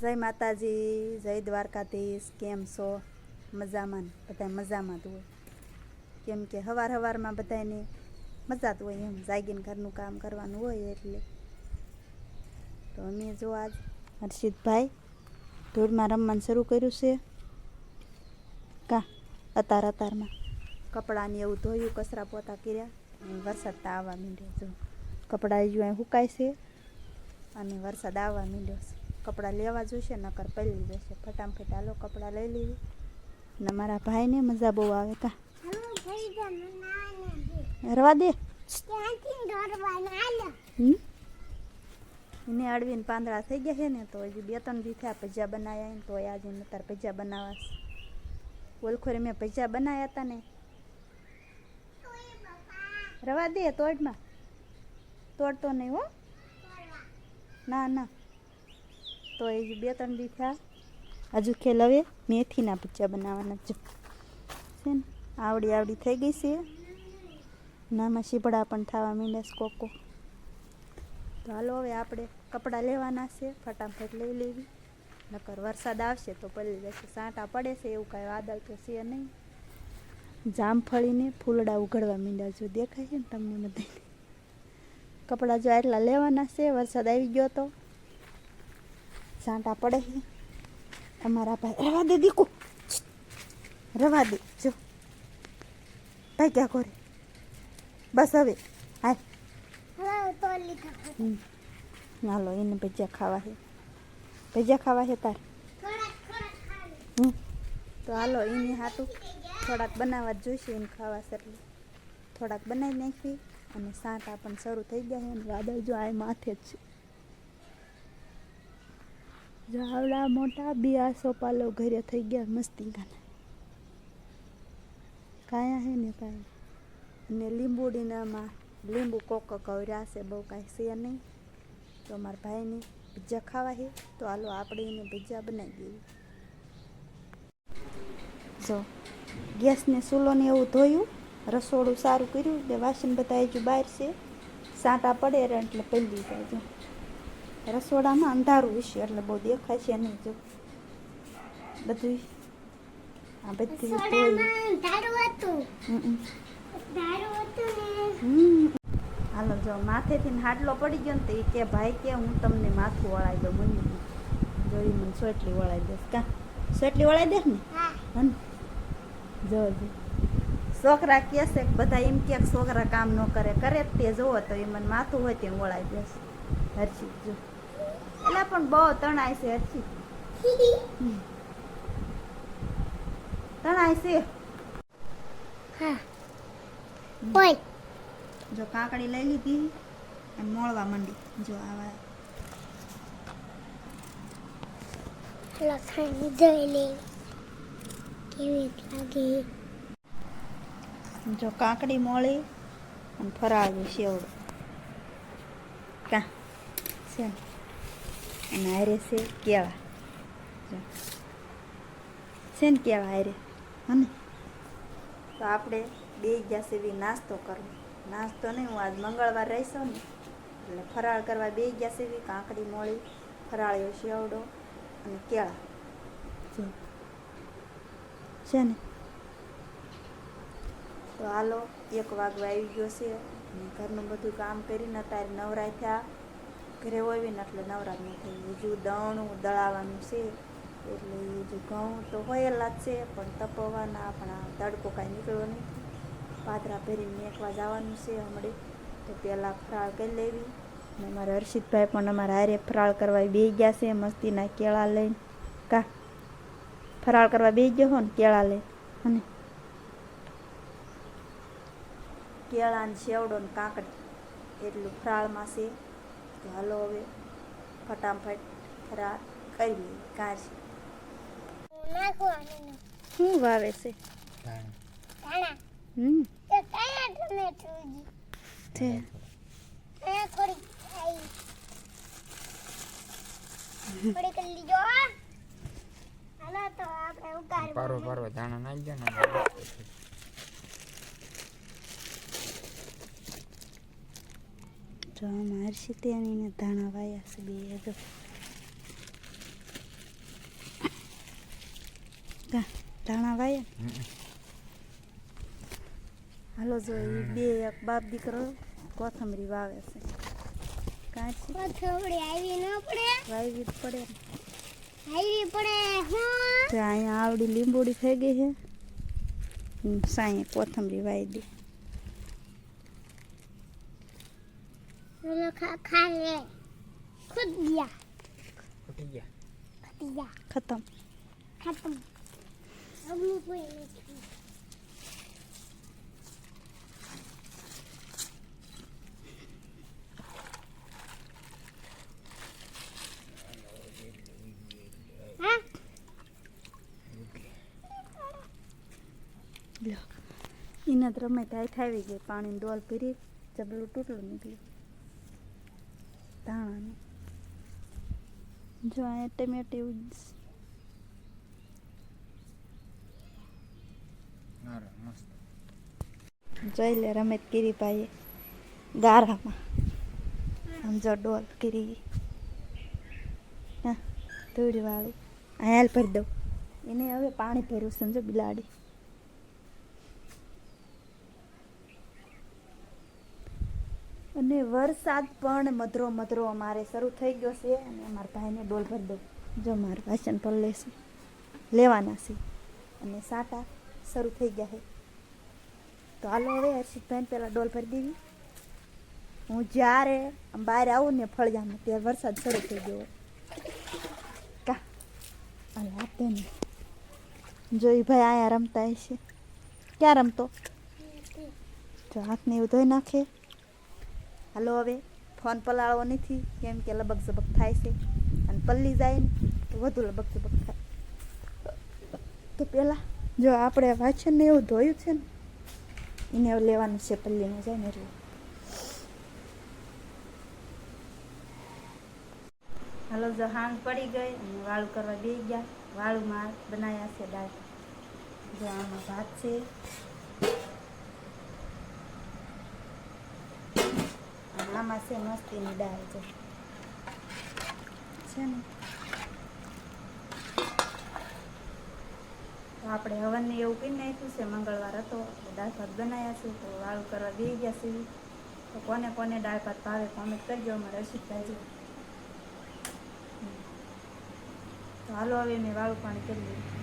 જય માતાજી, જય દ્વારકાધીશ. કેમ છો? મજામાં? બધા મજામાં જ હોય, કેમ કે સવારમાં બધાને મજા જ હોય, એમ જાગીને ઘરનું કામ કરવાનું હોય. એટલે તો અમે જો આજ હર્ષિતભાઈ ધૂળમાં રમવાનું શરૂ કર્યું છે. કા અતારમાં કપડાને એવું ધોયું, કચરા પોતા કર્યા, વરસાદ તો આવવા માંડ્યો. જો કપડાં જો અહીં સુકાય છે અને વરસાદ આવવા માંડ્યો છે. કપડાં લેવા જોઈશે, નકર પલળી જશે. ફટાફટ હાલો કપડાં લઈ લેવી. ને મારા ભાઈને મજા બહુ આવે. કા રવા દે એને અડવીને પાંદડા થઈ ગયા છે ને, તો હજી 2-3 દી થયા ભજીયા બનાવ્યા ને, તો આજે તાર ભજીયા બનાવવા. ઓલખોરે મેં ભજીયા બનાવ્યા હતા ને. રવા દે, તોડમાં તોડતો નહીં હો. ના ના, તો એ 2-3 દી થયા. હજુ ખેલ હવે મેથીના ભજીયા બનાવવાના જ છે ને. આવડી થઈ ગઈ છે. નામાં શીપડા પણ થવા માંડ્યા છે કોકો. તો હાલો હવે આપણે કપડાં લેવાના છે, ફટાફટ લઈ લેવી, નકર વરસાદ આવશે તો પલળી જશે. સાંટા પડે છે, એવું કાંઈ વાદળ તો છે નહીં. જામફળીને ફૂલડા ઉઘડવા માંડ્યા. જો દેખાય છે ને તમને બધાને. કપડાં જો આટલા લેવાના છે. વરસાદ આવી ગયો તો સાંટા પડે છે. અમારા ભાઈ રવા દે દીકુ, રવા દે. જો ભાઈ ક્યાં કરે, બસ હવે હાલ. હાલો એને ભજીયા ખાવા છે. ભજીયા ખાવા છે તાર? તો હાલો એને હાટું થોડાક બનાવવા જ જોઈશે. એને ખાવા છે એટલે થોડાક બનાવી નાખી. અને સાંટા પણ શરૂ થઈ ગયા છે. અને વાદળ જો આ માથે જ છે. જાવડા મોટા બિયા સોપાલો ઘરે થઈ ગયા મસ્તી ગાના કાયા હે ને કાંઈ. અને લીંબુડીનામાં લીંબુ કોક કવર્યા છે, બહુ કાંઈ છે નહીં. તો અમારા ભાઈને ભજીયા ખાવા છે, તો હાલો આપણે એને ભજીયા બનાવી દઈએ. જો ગેસને ચૂલોને એવું ધોયું, રસોડું સારું કર્યું. એટલે વાસણ બધા હજુ બહાર છે. સાંટા પડે એટલે પલળી જાય. જો રસોડામાં અંધારું વિશે એટલે બહુ દેખાય છે નહીં. જો બધું આ બધું હાલો જો માથેથી હાડલો પડી ગયો ને, તો એ કે ભાઈ કે હું તમને માથું વળાવી દઉં. મને જોઈ મને સોટલી વળાવી દઈશ. કા સોટલી વળાવી દે ને? હા જો છોકરા કહે છે કે બધા એમ કે છોકરા કામ ન કરે, કરે તે જોવો તો એ મને માથું હોય તે વળાવી દઈશ. હર્ષિત જો એટલે પણ બહુ તણાય છે. હર્ષિત તણાય છે. હા બોલ. જો કાકડી લઈ લીધી અને મોળવા માંડી. જો આવા લખાણી જોઈ લે કેવી લાગે. જો કાકડી મોળી અને ફરાળું સેવડું કા છે. અને હારે છે કેળા. જો છે ને કેળા હારે. હને તો આપણે 2 ગયા સેવી નાસ્તો કરવો. નાસ્તો નહીં, હું આજ મંગળવાર રહીશો ને એટલે ફરાળ કરવા 2 ગયા સેવી. કાકડી મોળી, ફરાળ્યો સેવડો અને કેળા. જો છે ને. તો હાલો 1 વાગવા આવી ગયો છે. અને ઘરનું બધું કામ કરીને અત્યારે નવરાય થયા. ઘરે હોય ને એટલે નવરાત ન થઈ. હજુ દળનું દળાવવાનું છે. એટલે હજુ ઘઉં તો હોયેલા જ છે, પણ તપવાના આપણા તડકો કાંઈ નીકળ્યો નહીં. પાતરા ભરીને મેકવા જવાનું છે હમણાં. તો પહેલાં ફરાળ કરી લેવી. અને અમારા હર્ષિતભાઈ પણ અમારા હારે ફરાળ કરવા 2 ગયા છે. મસ્તીના કેળા લઈને. કા ફરાળ કરવા 2 ગયો હો ને કેળા લઈને. અને કેળા ને સેવડો ને કાકડી એટલું ફરાળમાં છે. તો હાલો હવે ફટાફટ ફરાળ કરી લઈએ. કાઢી શું વાવે છે? પારો દાણા નાખી દે ને. જો આમાં હર્ષિતે એને ધાણા વાયા છે 2. ધાણા વાયા હાલો જો એ બે એક બાપ દીકરો કોથમરી વાવે છે કાંચી કોથમરી આવી ન પડે વાવી જ પડે ને. આવી પડે હા તો અહીંયા આવડી લીંબોડી થઈ ગઈ છે સાંઈ કોથમરી વાવી દે ચલો ખા લે ખુદ ગયા ફૂટી ગયા. ખતી ગયા ખતમ ખતમ અગલું કોઈ નથી હા લ્યો એને તો રમે ત્યાં થાવી ગઈ પાણીની ડોલ ભરી જબલું તૂટલું નીકળ્યું ધાણાનું જો અહીંયા ટમેટી ઉગીશ હારું, મસ્ત. જોઈ લે રમેત ગીરીભાઈએ ગારામાં આમ જો ડોલ કરી હા ધૂળી વાળી આ હાલ ભરી દઉં એને હવે પાણી ભર્યું સમજો બિલાડી અને વરસાદ પણ મધરો મધરો અમારે શરૂ થઈ ગયો છે અને અમારા ભાઈને ડોલ ભરી દઉં જો મારા વાસણ પર લેશે લેવાના છે અને સાટા શરૂ થઈ ગયા છે તો હાલો હવે હર્ષિતભાઈને પહેલાં ડોલ ભરી દેવી હું જ્યારે બહાર આવું ને ફળિયામાં ત્યારે વરસાદ શરૂ થઈ ગયો કા અને આપે ને જોઈ ભાઈ અહીંયા રમતા હશે ક્યાં રમતો જો હાથને એવું ધોઈ નાખે હાલો હવે ફોન પલાળવો નથી કેમ કે લબક ઝબક થાય છે અને પલ્લી જાય ને તો વધુ લબક ઝબક થાય તો પહેલાં જો આપણે વાછણને એવું ધોયું છે ને એને હવે લેવાનું છે પલ્લીને જાય ને એટલે હાલો જો હાંગ પડી ગઈ અને વાળું કરવા બેસી ગયા વાળુંમાં બનાવ્યા છે દાળ જો આમાં ભાત છે અને આમાં છે મસ્તીની દાળ છે ને તો આપણે હવનને એવું પી નાખ્યું છે મંગળવાર હતો એટલે દાળ ભાત બનાવ્યા છે તો વાળું કરવા બેસી ગયા છે તો કોને કોને દાળ ભાત ભાવે કોમેન્ટ કરજો અમારે હર્ષિતભાઈ તો હાલો હવે મેં વાળું પાણી કરી લીધું